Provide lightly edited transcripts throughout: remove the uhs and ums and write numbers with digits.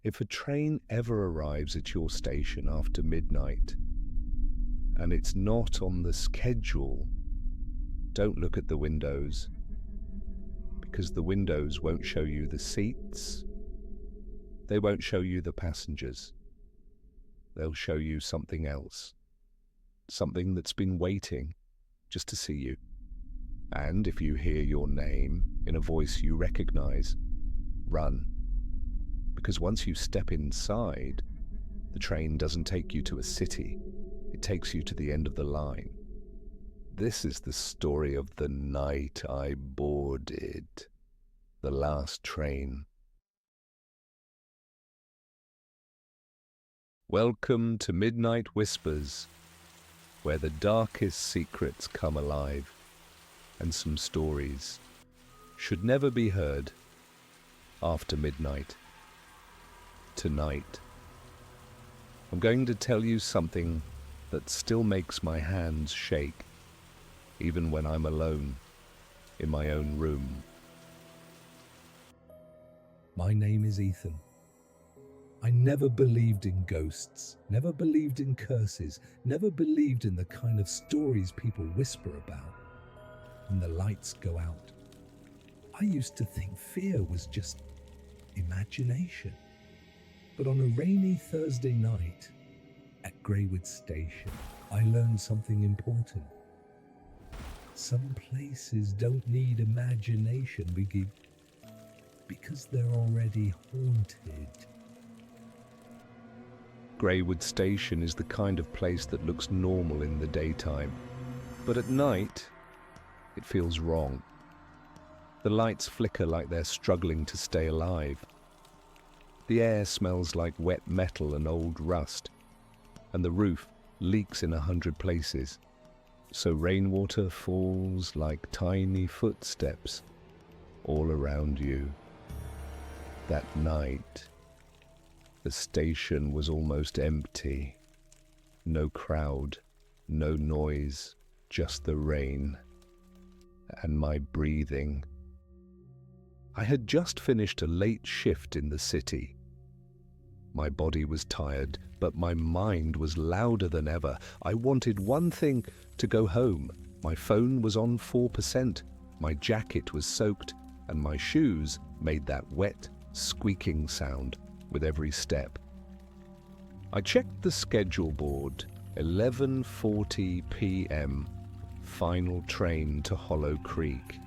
If a train ever arrives at your station after midnight and it's not on the schedule, don't look at the windows, because the windows won't show you the seats, they won't show you the passengers. They'll show you something else, something that's been waiting just to see you. And if you hear your name in a voice you recognize, run. Because once you step inside, the train doesn't take you to a city, it takes you to the end of the line. This is the story of the night I boarded the last train. Welcome to Midnight Whispers, where the darkest secrets come alive, and some stories should never be heard after midnight. Tonight, I'm going to tell you something that still makes my hands shake, even when I'm alone in my own room. My name is Ethan. I never believed in ghosts, never believed in curses, never believed in the kind of stories people whisper about when the lights go out. I used to think fear was just imagination. But on a rainy Thursday night at Greywood Station, I learned something important. Some places don't need imagination because they're already haunted. Greywood Station is the kind of place that looks normal in the daytime, but at night, it feels wrong. The lights flicker like they're struggling to stay alive. The air smells like wet metal and old rust, and the roof leaks in 100 places, so rainwater falls like tiny footsteps all around you. That night, the station was almost empty. No crowd, no noise, just the rain and my breathing. I had just finished a late shift in the city. My body was tired, but my mind was louder than ever. I wanted one thing: to go home. My phone was on 4%, my jacket was soaked, and my shoes made that wet, squeaking sound with every step. I checked the schedule board, 11:40 p.m, final train to Hollow Creek.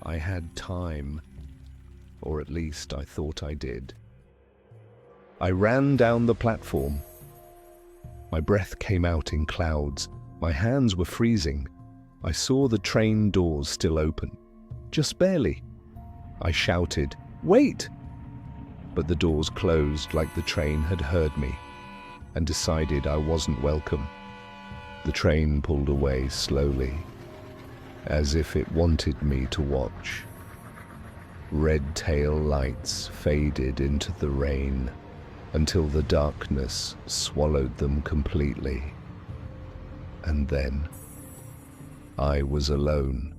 I had time, or at least I thought I did. I ran down the platform. My breath came out in clouds. My hands were freezing. I saw the train doors still open, just barely. I shouted, "Wait!" But the doors closed like the train had heard me and decided I wasn't welcome. The train pulled away slowly, as if it wanted me to watch. Red tail lights faded into the rain until the darkness swallowed them completely. And then I was alone.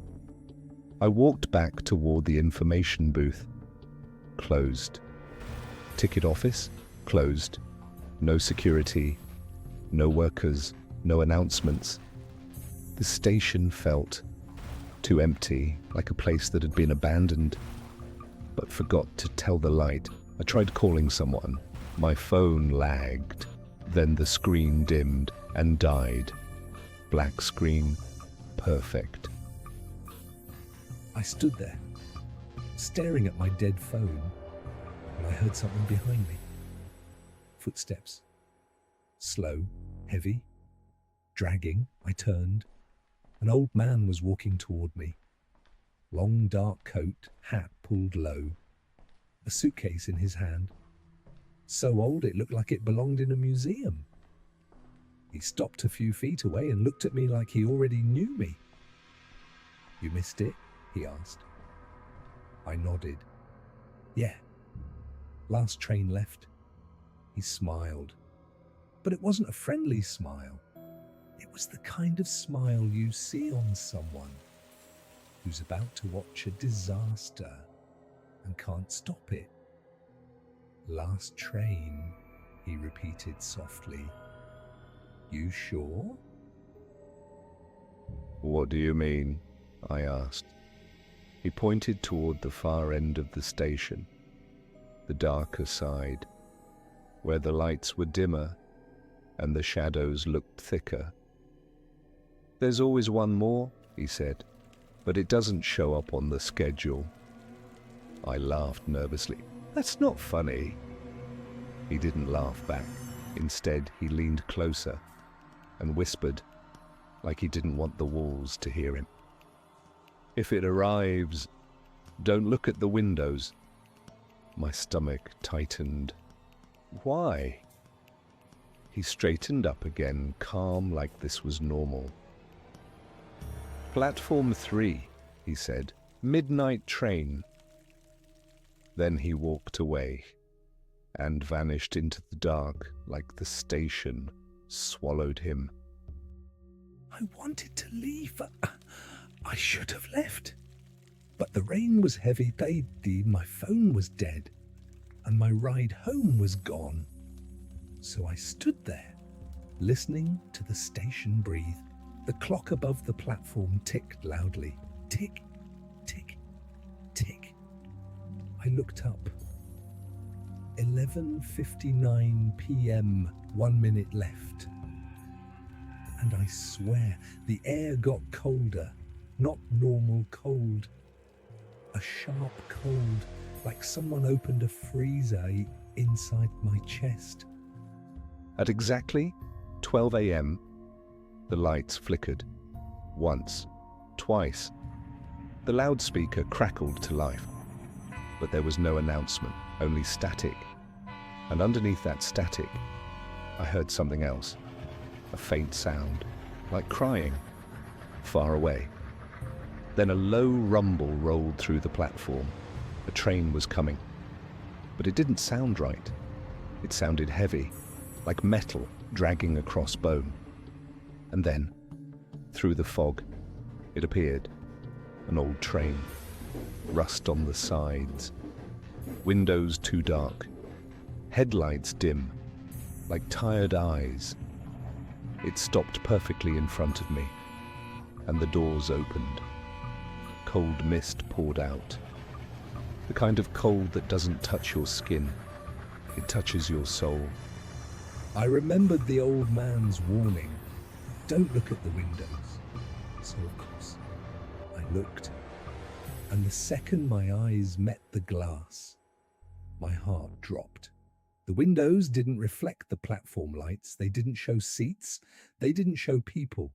I walked back toward the information booth. Closed. Ticket office? Closed. No security, no workers, no announcements. The station felt too empty, like a place that had been abandoned, but forgot to tell the light. I tried calling someone. My phone lagged. Then the screen dimmed and died. Black screen, perfect. I stood there, staring at my dead phone, when I heard something behind me. Footsteps. Slow, heavy, dragging. I turned. An old man was walking toward me. Long dark coat, hat pulled low, a suitcase in his hand. So old it looked like it belonged in a museum. He stopped a few feet away and looked at me like he already knew me. "You missed it?" he asked. I nodded. "Yeah. Last train left." He smiled. But it wasn't a friendly smile. It was the kind of smile you see on someone who's about to watch a disaster and can't stop it. Last train, he repeated softly. You sure? What do you mean? I asked. He pointed toward the far end of the station, the darker side, where the lights were dimmer and the shadows looked thicker. There's always one more, he said, but it doesn't show up on the schedule. I laughed nervously. That's not funny. He didn't laugh back. Instead, he leaned closer and whispered, like he didn't want the walls to hear him. If it arrives, don't look at the windows. My stomach tightened. Why? He straightened up again, calm like this was normal. Platform 3, he said. Midnight train. Then he walked away and vanished into the dark like the station swallowed him. I wanted to leave. I should have left. But the rain was heavy, my phone was dead, and my ride home was gone. So I stood there, listening to the station breathe. The clock above the platform ticked loudly. Tick, tick, tick. I looked up. 11:59 p.m., 1 minute left. And I swear, the air got colder, not normal cold. A sharp cold, like someone opened a freezer inside my chest. At exactly 12 a.m., the lights flickered. Once, twice. The loudspeaker crackled to life. But there was no announcement, only static. And underneath that static, I heard something else. A faint sound, like crying, far away. Then a low rumble rolled through the platform. A train was coming. But it didn't sound right. It sounded heavy, like metal dragging across bone. And then, through the fog, it appeared. An old train. Rust on the sides. Windows too dark. Headlights dim, like tired eyes. It stopped perfectly in front of me, and the doors opened. Cold mist poured out. The kind of cold that doesn't touch your skin. It touches your soul. I remembered the old man's warning. Don't look at the windows. So, of course, I looked. And the second my eyes met the glass, my heart dropped. The windows didn't reflect the platform lights. They didn't show seats. They didn't show people.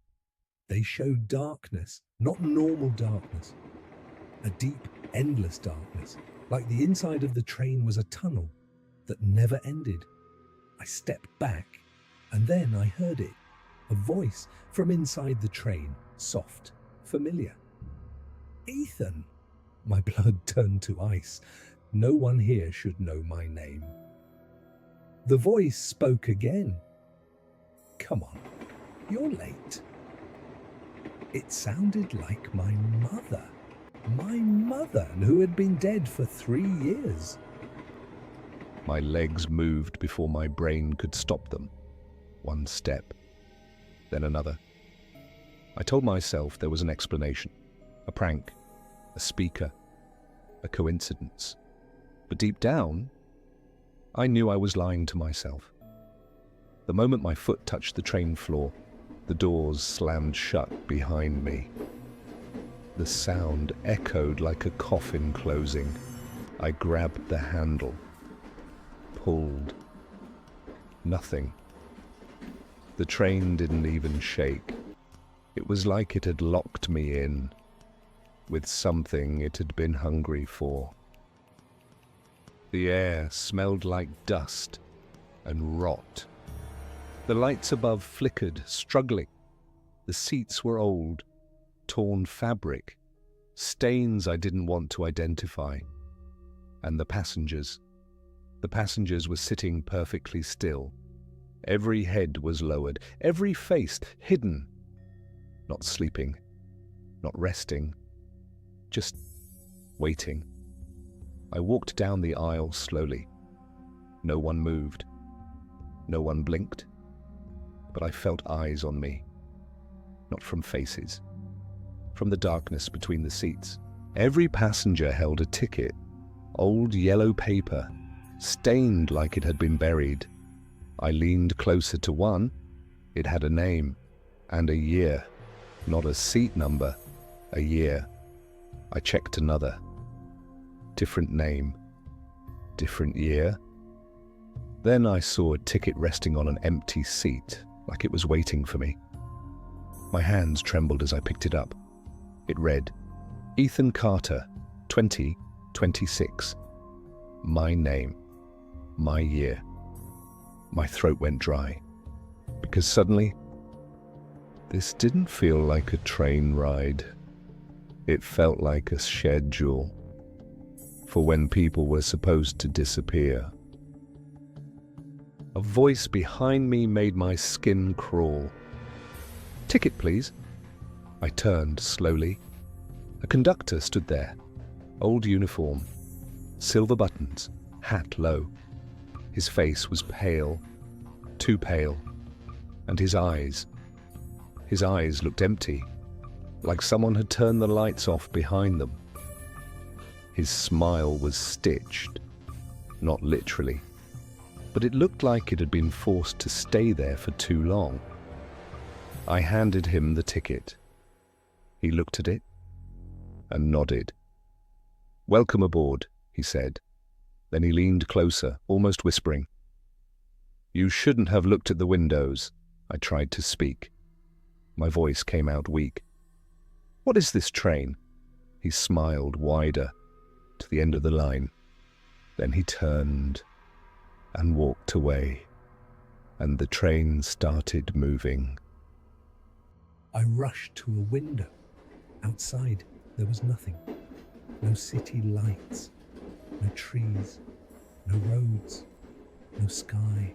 They showed darkness, not normal darkness. A deep, endless darkness, like the inside of the train was a tunnel that never ended. I stepped back, and then I heard it. A voice from inside the train, soft, familiar. Ethan! My blood turned to ice. No one here should know my name. The voice spoke again. Come on, you're late. It sounded like my mother, who had been dead for 3 years. My legs moved before my brain could stop them. One step, then another. I told myself there was an explanation, a prank, a speaker, a coincidence. But deep down, I knew I was lying to myself. The moment my foot touched the train floor, the doors slammed shut behind me. The sound echoed like a coffin closing. I grabbed the handle, pulled. Nothing. The train didn't even shake. It was like it had locked me in with something it had been hungry for. The air smelled like dust and rot. The lights above flickered, struggling. The seats were old, torn fabric, stains I didn't want to identify. And the passengers were sitting perfectly still. Every head was lowered, every face hidden. Not sleeping, not resting, just waiting. I walked down the aisle slowly, No one moved. No one blinked. But I felt eyes on me. Not from faces. From the darkness between the seats. Every passenger held a ticket. Old yellow paper, stained like it had been buried. I leaned closer to one. It had a name and a year. Not a seat number, a year. I checked another. Different name, different year. Then I saw a ticket resting on an empty seat, like it was waiting for me. My hands trembled as I picked it up. It read, Ethan Carter, 2026. My name, my year. My throat went dry, because suddenly, this didn't feel like a train ride. It felt like a schedule for when people were supposed to disappear. A voice behind me made my skin crawl. Ticket, please. I turned slowly. A conductor stood there. Old uniform, silver buttons, hat low. His face was pale, too pale, and his eyes looked empty, like someone had turned the lights off behind them. His smile was stitched, not literally, but it looked like it had been forced to stay there for too long. I handed him the ticket. He looked at it and nodded. Welcome aboard, he said. Then he leaned closer, almost whispering. You shouldn't have looked at the windows. I tried to speak. My voice came out weak. What is this train? He smiled wider, to the end of the line. Then he turned and walked away, and the train started moving. I rushed to a window. Outside, there was nothing. No city lights, no trees, no roads, no sky,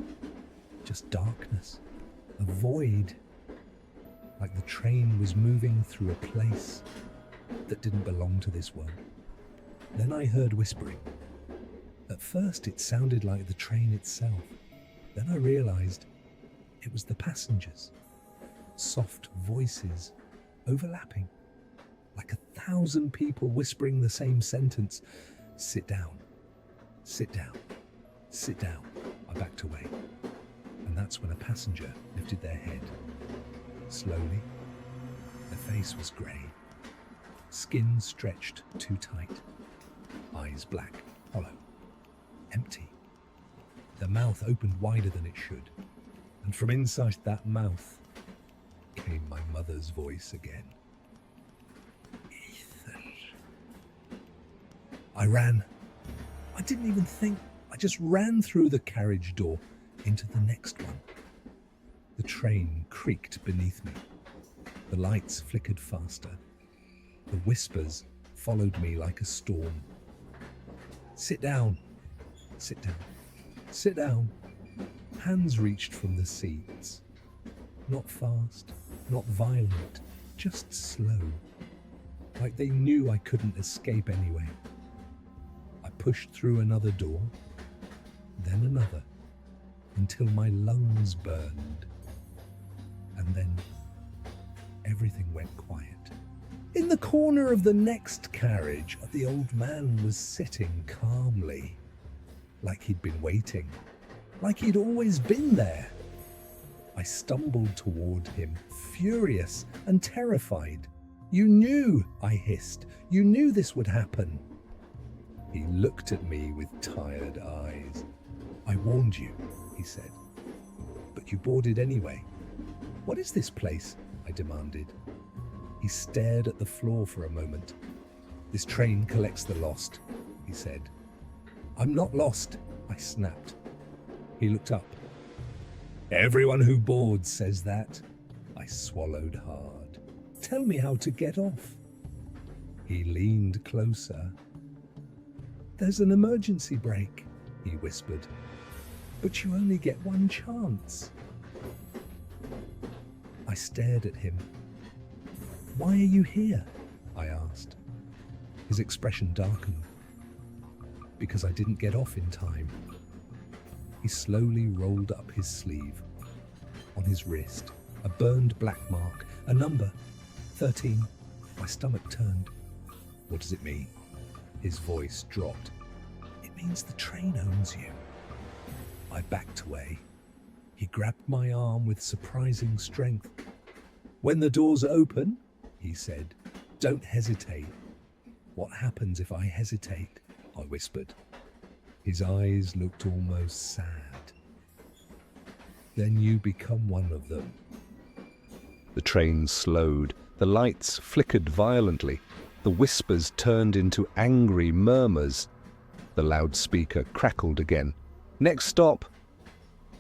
just darkness, a void, like the train was moving through a place that didn't belong to this world. Then I heard whispering. At first it sounded like the train itself. Then I realized it was the passengers. Soft voices overlapping, like 1,000 people whispering the same sentence. Sit down, sit down, sit down. I backed away, and that's when a passenger lifted their head. Slowly, their face was grey, skin stretched too tight, eyes black, hollow, empty. The mouth opened wider than it should, and from inside that mouth came my mother's voice again. Ethan. I ran. I didn't even think. I just ran through the carriage door into the next one. The train creaked beneath me. The lights flickered faster. The whispers followed me like a storm. Sit down. Sit down. Sit down. Hands reached from the seats. Not fast, not violent, just slow. Like they knew I couldn't escape anyway. I pushed through another door, then another, until my lungs burned. And then everything went quiet. In the corner of the next carriage, the old man was sitting calmly, like he'd been waiting, like he'd always been there. I stumbled toward him, furious and terrified. You knew, I hissed. You knew this would happen. He looked at me with tired eyes. I warned you, he said. But you boarded anyway. What is this place? I demanded. He stared at the floor for a moment. This train collects the lost, he said. I'm not lost, I snapped. He looked up. Everyone who boards says that. I swallowed hard. Tell me how to get off. He leaned closer. There's an emergency brake, he whispered. But you only get one chance. I stared at him. Why are you here? I asked. His expression darkened. Because I didn't get off in time. He slowly rolled up his sleeve. On his wrist, a burned black mark, a number, 13. My stomach turned. What does it mean? His voice dropped. It means the train owns you. I backed away. He grabbed my arm with surprising strength. When the doors open, he said, don't hesitate. What happens if I hesitate? I whispered. His eyes looked almost sad. Then you become one of them. The train slowed. The lights flickered violently. The whispers turned into angry murmurs. The loudspeaker crackled again. Next stop,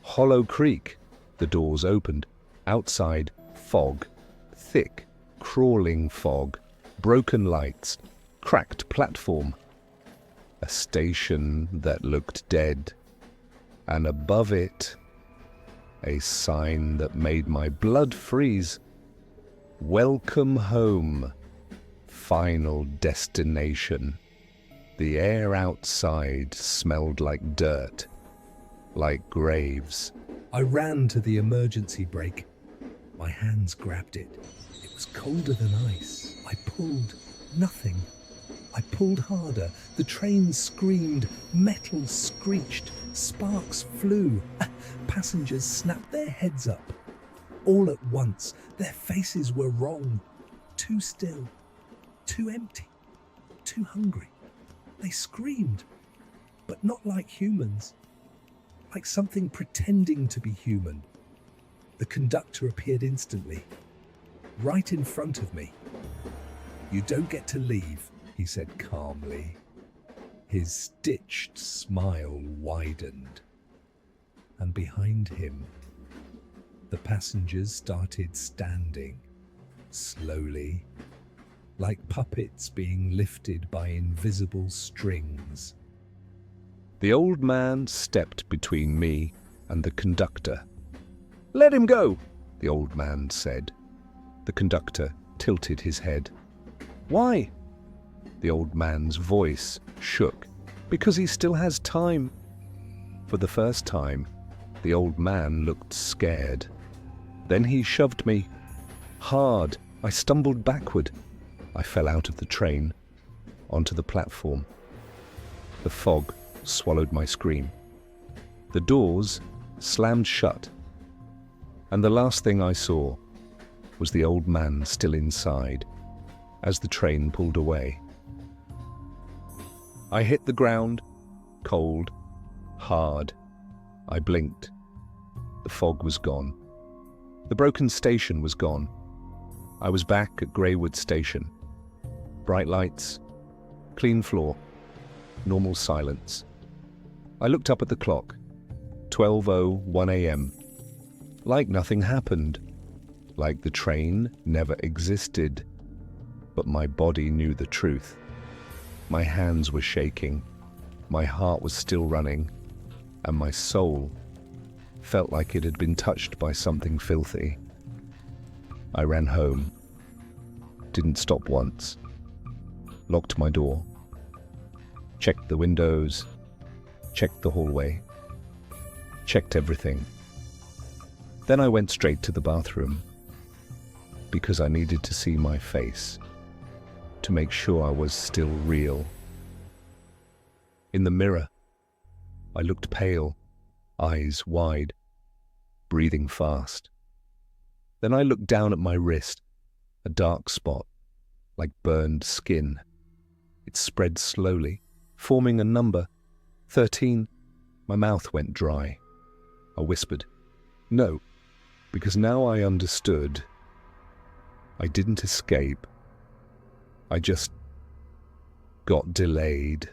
Hollow Creek. The doors opened. Outside, fog. Thick, crawling fog. Broken lights. Cracked platform. A station that looked dead. And above it, a sign that made my blood freeze. Welcome home. Final destination. The air outside smelled like dirt, like graves. I ran to the emergency brake. My hands grabbed it. It was colder than ice. I pulled. Nothing. I pulled harder. The train screamed. Metal screeched. Sparks flew. Passengers snapped their heads up. All at once, their faces were wrong. Too still. Too empty. Too hungry. They screamed, but not like humans. Like something pretending to be human. The conductor appeared instantly, right in front of me. You don't get to leave, he said calmly. His stitched smile widened. And behind him, the passengers started standing, slowly, like puppets being lifted by invisible strings. The old man stepped between me and the conductor. "Let him go," the old man said. The conductor tilted his head. "Why?" The old man's voice shook. "Because he still has time." For the first time, the old man looked scared. Then he shoved me hard. I stumbled backward. I fell out of the train, onto the platform. The fog swallowed my scream. The doors slammed shut, and the last thing I saw was the old man still inside as the train pulled away. I hit the ground, cold, hard. I blinked. The fog was gone. The broken station was gone. I was back at Greywood Station. Bright lights, clean floor, normal silence. I looked up at the clock. 12:01 a.m. Like nothing happened. Like the train never existed. But my body knew the truth. My hands were shaking. My heart was still running. And my soul felt like it had been touched by something filthy. I ran home. Didn't stop once. Locked my door. Checked the windows. Checked the hallway. Checked everything. Then I went straight to the bathroom because I needed to see my face to make sure I was still real. In the mirror, I looked pale, eyes wide, breathing fast. Then I looked down at my wrist, a dark spot, like burned skin. It spread slowly, forming a number, 13. My mouth went dry. I whispered, "No," because now I understood. I didn't escape. I just got delayed.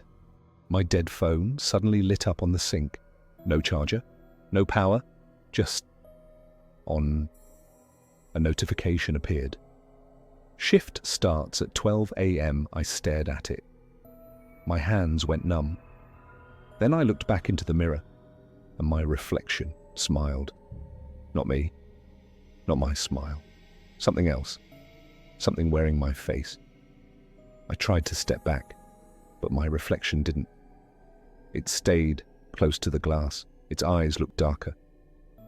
My dead phone suddenly lit up on the sink. No charger, no power, just on. A notification appeared. Shift starts at 12 a.m. I stared at it. My hands went numb. Then I looked back into the mirror, and my reflection smiled. Not me. Not my smile. Something else. Something wearing my face. I tried to step back, but my reflection didn't. It stayed close to the glass. Its eyes looked darker,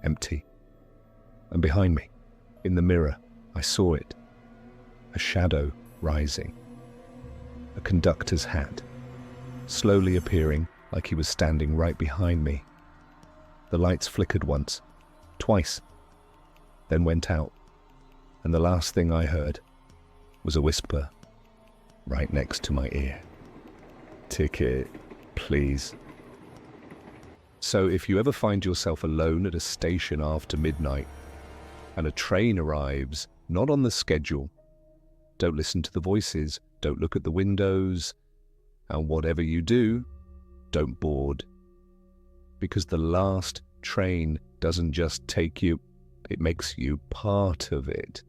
empty. And behind me, in the mirror, I saw it. A shadow rising. A conductor's hat, slowly appearing like he was standing right behind me. The lights flickered once, twice, then went out, and the last thing I heard was a whisper right next to my ear. "Ticket, please." So if you ever find yourself alone at a station after midnight and a train arrives not on the schedule, don't listen to the voices, don't look at the windows, and whatever you do, don't board. Because the last train doesn't just take you, it makes you part of it.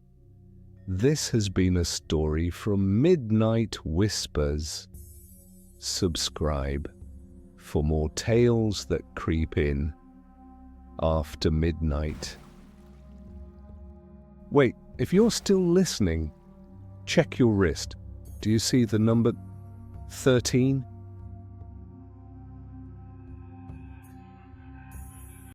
This has been a story from Midnight Whispers. Subscribe for more tales that creep in after midnight. Wait, if you're still listening, check your wrist. Do you see the number 13?